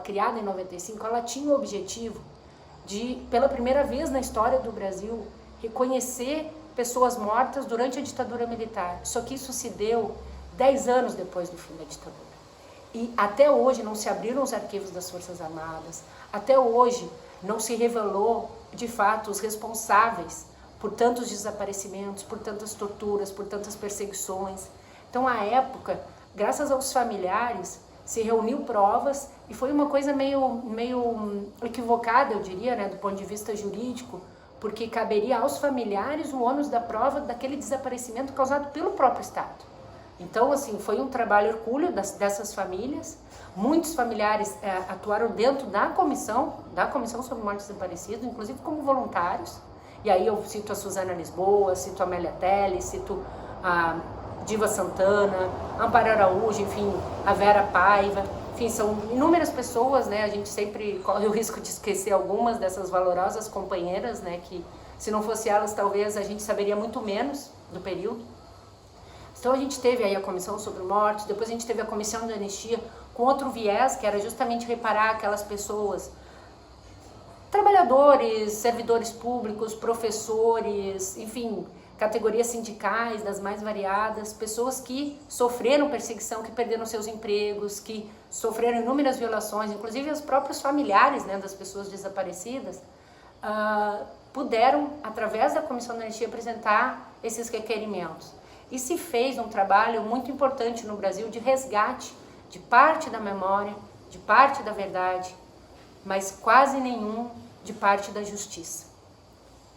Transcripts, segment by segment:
criada em 95, ela tinha o objetivo de, pela primeira vez na história do Brasil, reconhecer pessoas mortas durante a ditadura militar. Só que isso se deu 10 anos depois do fim da ditadura. E até hoje não se abriram os arquivos das Forças Armadas, até hoje não se revelou, de fato, os responsáveis por tantos desaparecimentos, por tantas torturas, por tantas perseguições. Então, à época, graças aos familiares, se reuniu provas e foi uma coisa meio equivocada, eu diria, né, do ponto de vista jurídico, porque caberia aos familiares o ônus da prova daquele desaparecimento causado pelo próprio Estado. Então, assim, foi um trabalho hercúleo dessas famílias. Muitos familiares atuaram dentro da comissão sobre mortes desaparecidas, inclusive como voluntários. E aí eu cito a Suzana Lisboa, cito a Amélia Telles, cito a Diva Santana, Amparo Araújo, enfim, a Vera Paiva. Enfim, são inúmeras pessoas, né? A gente sempre corre o risco de esquecer algumas dessas valorosas companheiras, né? Que se não fosse elas, talvez a gente saberia muito menos do período. Então a gente teve aí a Comissão sobre Mortes, depois a gente teve a Comissão de Anistia com outro viés, que era justamente reparar aquelas pessoas, trabalhadores, servidores públicos, professores, enfim, categorias sindicais das mais variadas, pessoas que sofreram perseguição, que perderam seus empregos, que sofreram inúmeras violações, inclusive os próprios familiares, né, das pessoas desaparecidas, puderam, através da Comissão de Anistia, apresentar esses requerimentos. E se fez um trabalho muito importante no Brasil de resgate de parte da memória, de parte da verdade, mas quase nenhum de parte da justiça.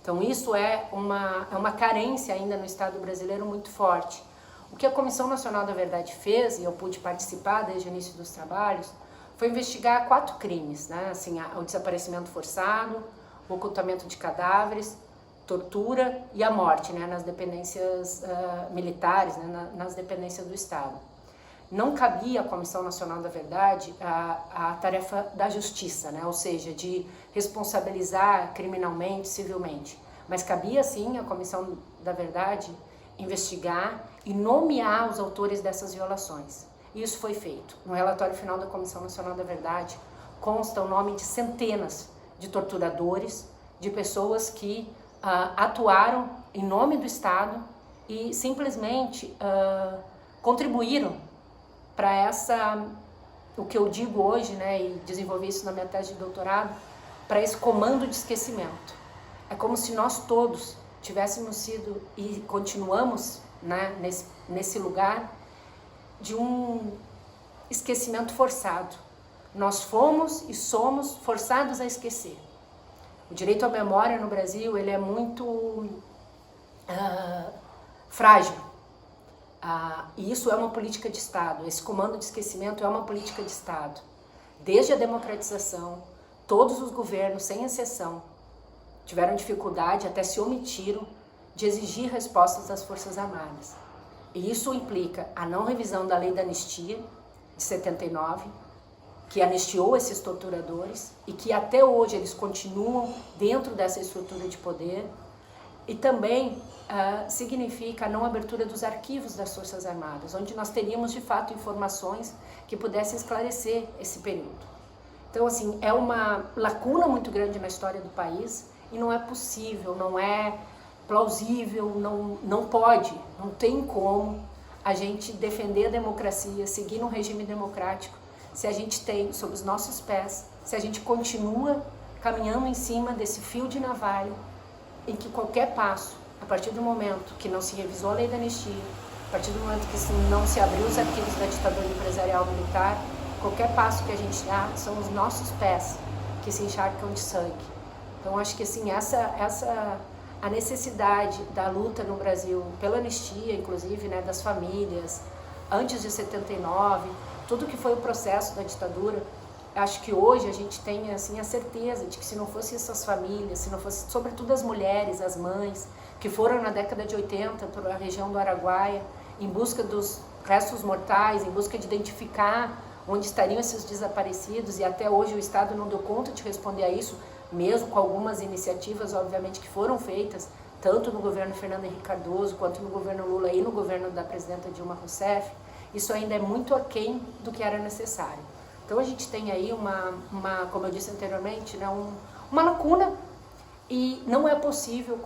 Então isso é uma carência ainda no Estado brasileiro muito forte. O que a Comissão Nacional da Verdade fez, e eu pude participar desde o início dos trabalhos, foi investigar 4 crimes, né? Assim, o desaparecimento forçado, o ocultamento de cadáveres, tortura e a morte, né, nas dependências militares, né, nas dependências do Estado. Não cabia à Comissão Nacional da Verdade a tarefa da justiça, né, ou seja, de responsabilizar criminalmente, civilmente, mas cabia sim à Comissão da Verdade investigar e nomear os autores dessas violações. E isso foi feito. No relatório final da Comissão Nacional da Verdade consta o nome de centenas de torturadores, de pessoas que atuaram em nome do Estado e simplesmente contribuíram para o que eu digo hoje, né, e desenvolvi isso na minha tese de doutorado, para esse comando de esquecimento. É como se nós todos tivéssemos sido e continuamos, né, nesse lugar de um esquecimento forçado. Nós fomos e somos forçados a esquecer. O direito à memória no Brasil ele é muito frágil. E isso é uma política de Estado. Esse comando de esquecimento é uma política de Estado. Desde a democratização, todos os governos, sem exceção, tiveram dificuldade, até se omitiram, de exigir respostas das Forças Armadas. E isso implica a não revisão da Lei da Anistia, de 79, que anistiou esses torturadores e que até hoje eles continuam dentro dessa estrutura de poder, e também significa a não abertura dos arquivos das Forças Armadas, onde nós teríamos de fato informações que pudessem esclarecer esse período. Então, assim, é uma lacuna muito grande na história do país e não é possível, não é plausível, não pode, não tem como a gente defender a democracia, seguir um regime democrático, se a gente tem sob os nossos pés, se a gente continua caminhando em cima desse fio de navalha, em que qualquer passo, a partir do momento que não se revisou a Lei da Anistia, a partir do momento que não se abriu os arquivos da ditadura empresarial militar, qualquer passo que a gente dá são os nossos pés que se encharcam de sangue. Então acho que assim, a necessidade da luta no Brasil pela anistia, inclusive, né, das famílias, antes de 79, tudo que foi o processo da ditadura, acho que hoje a gente tem assim, a certeza de que se não fossem essas famílias, se não fosse sobretudo as mulheres, as mães, que foram na década de 80 para a região do Araguaia, em busca dos restos mortais, em busca de identificar onde estariam esses desaparecidos, e até hoje o Estado não deu conta de responder a isso, mesmo com algumas iniciativas, obviamente, que foram feitas, tanto no governo Fernando Henrique Cardoso, quanto no governo Lula e no governo da presidenta Dilma Rousseff. Isso ainda é muito aquém do que era necessário. Então a gente tem aí como eu disse anteriormente, né, uma lacuna, e não é possível,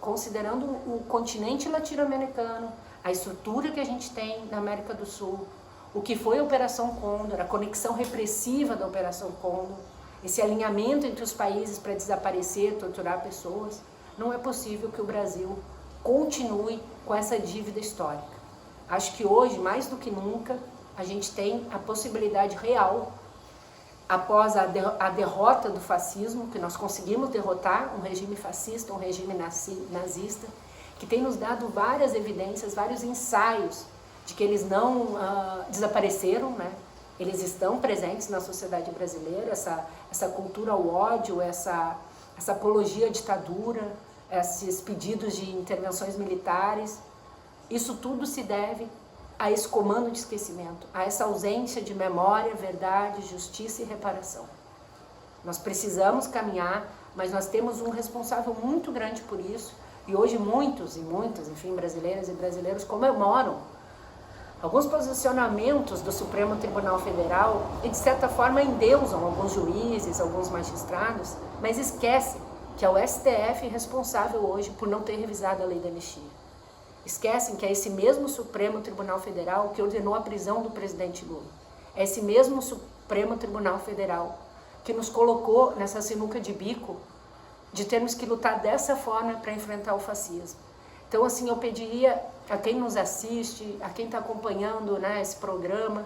considerando o continente latino-americano, a estrutura que a gente tem na América do Sul, o que foi a Operação Condor, a conexão repressiva da Operação Condor, esse alinhamento entre os países para desaparecer, torturar pessoas, não é possível que o Brasil continue com essa dívida histórica. Acho que hoje, mais do que nunca, a gente tem a possibilidade real, após a derrota do fascismo, que nós conseguimos derrotar um regime fascista, um regime nazista, que tem nos dado várias evidências, vários ensaios de que eles não desapareceram, né? Eles estão presentes na sociedade brasileira, essa cultura ao ódio, essa apologia à ditadura, esses pedidos de intervenções militares. Isso tudo se deve a esse comando de esquecimento, a essa ausência de memória, verdade, justiça e reparação. Nós precisamos caminhar, mas nós temos um responsável muito grande por isso, e hoje muitos e muitas, enfim, brasileiras e brasileiros comemoram alguns posicionamentos do Supremo Tribunal Federal e, de certa forma, endeusam alguns juízes, alguns magistrados, mas esquecem que é o STF responsável hoje por não ter revisado a lei da anistia. Esquecem que é esse mesmo Supremo Tribunal Federal que ordenou a prisão do presidente Lula. É esse mesmo Supremo Tribunal Federal que nos colocou nessa sinuca de bico de termos que lutar dessa forma para enfrentar o fascismo. Então, assim, eu pediria a quem nos assiste, a quem está acompanhando, né, esse programa,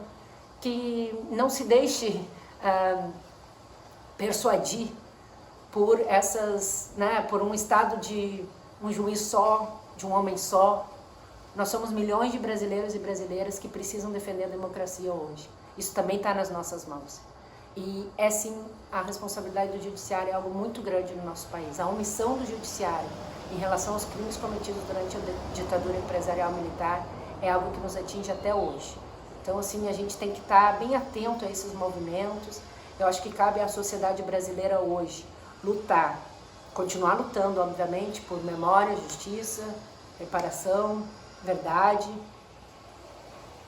que não se deixe persuadir por por um estado de um juiz só, de um homem só. Nós somos milhões de brasileiros e brasileiras que precisam defender a democracia hoje. Isso também está nas nossas mãos. E é sim, a responsabilidade do judiciário é algo muito grande no nosso país. A omissão do judiciário em relação aos crimes cometidos durante a ditadura empresarial militar é algo que nos atinge até hoje. Então, assim, a gente tem que estar bem atento a esses movimentos. Eu acho que cabe à sociedade brasileira hoje lutar, continuar lutando, obviamente, por memória, justiça, reparação, verdade,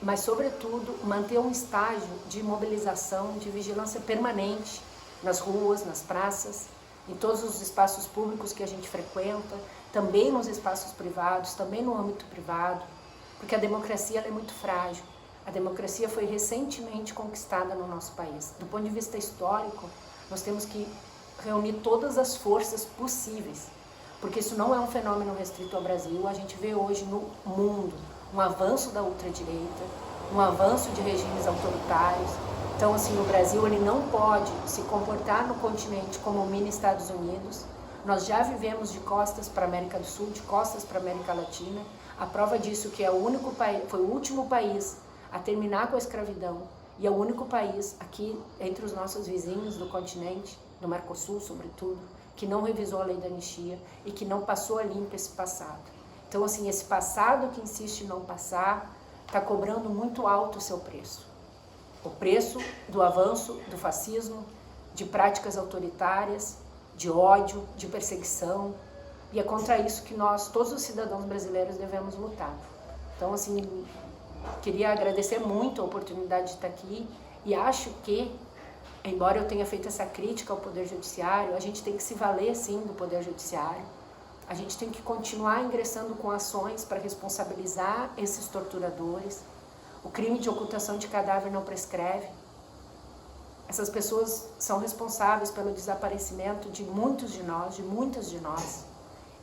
mas, sobretudo, manter um estágio de mobilização, de vigilância permanente nas ruas, nas praças, em todos os espaços públicos que a gente frequenta, também nos espaços privados, também no âmbito privado, porque a democracia ela é muito frágil. A democracia foi recentemente conquistada no nosso país. Do ponto de vista histórico, nós temos que reunir todas as forças possíveis, porque isso não é um fenômeno restrito ao Brasil. A gente vê hoje no mundo um avanço da ultradireita, um avanço de regimes autoritários. Então, assim, o Brasil ele não pode se comportar no continente como o mini Estados Unidos. Nós já vivemos de costas para a América do Sul, de costas para a América Latina. A prova disso que é o único país, foi o último país a terminar com a escravidão, e é o único país aqui entre os nossos vizinhos do continente, do Mercosul sobretudo, que não revisou a lei da anistia e que não passou a limpo esse passado. Então, assim, esse passado que insiste em não passar está cobrando muito alto o seu preço. O preço do avanço do fascismo, de práticas autoritárias, de ódio, de perseguição, e é contra isso que nós, todos os cidadãos brasileiros, devemos lutar. Então, assim, queria agradecer muito a oportunidade de estar aqui, e acho que, embora eu tenha feito essa crítica ao Poder Judiciário, a gente tem que se valer, sim, do Poder Judiciário. A gente tem que continuar ingressando com ações para responsabilizar esses torturadores. O crime de ocultação de cadáver não prescreve. Essas pessoas são responsáveis pelo desaparecimento de muitos de nós, de muitas de nós.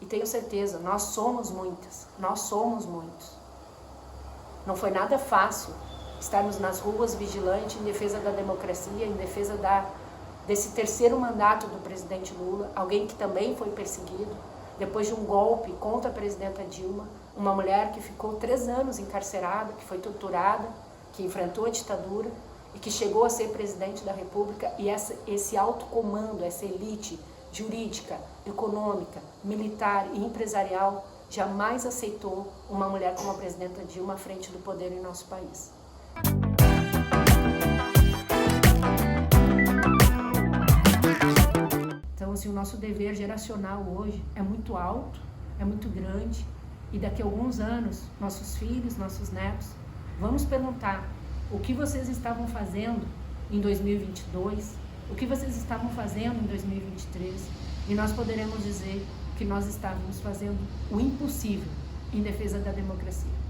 E tenho certeza, nós somos muitas, nós somos muitos. Não foi nada fácil estarmos nas ruas vigilantes em defesa da democracia, em defesa desse terceiro mandato do presidente Lula, alguém que também foi perseguido depois de um golpe contra a presidenta Dilma, uma mulher que ficou 3 anos encarcerada, que foi torturada, que enfrentou a ditadura e que chegou a ser presidente da República, e esse alto comando, essa elite jurídica, econômica, militar e empresarial jamais aceitou uma mulher como a presidenta Dilma à frente do poder em nosso país. Então, assim, o nosso dever geracional hoje é muito alto, é muito grande, e daqui a alguns anos, nossos filhos, nossos netos, vamos perguntar o que vocês estavam fazendo em 2022, o que vocês estavam fazendo em 2023, e nós poderemos dizer que nós estávamos fazendo o impossível em defesa da democracia.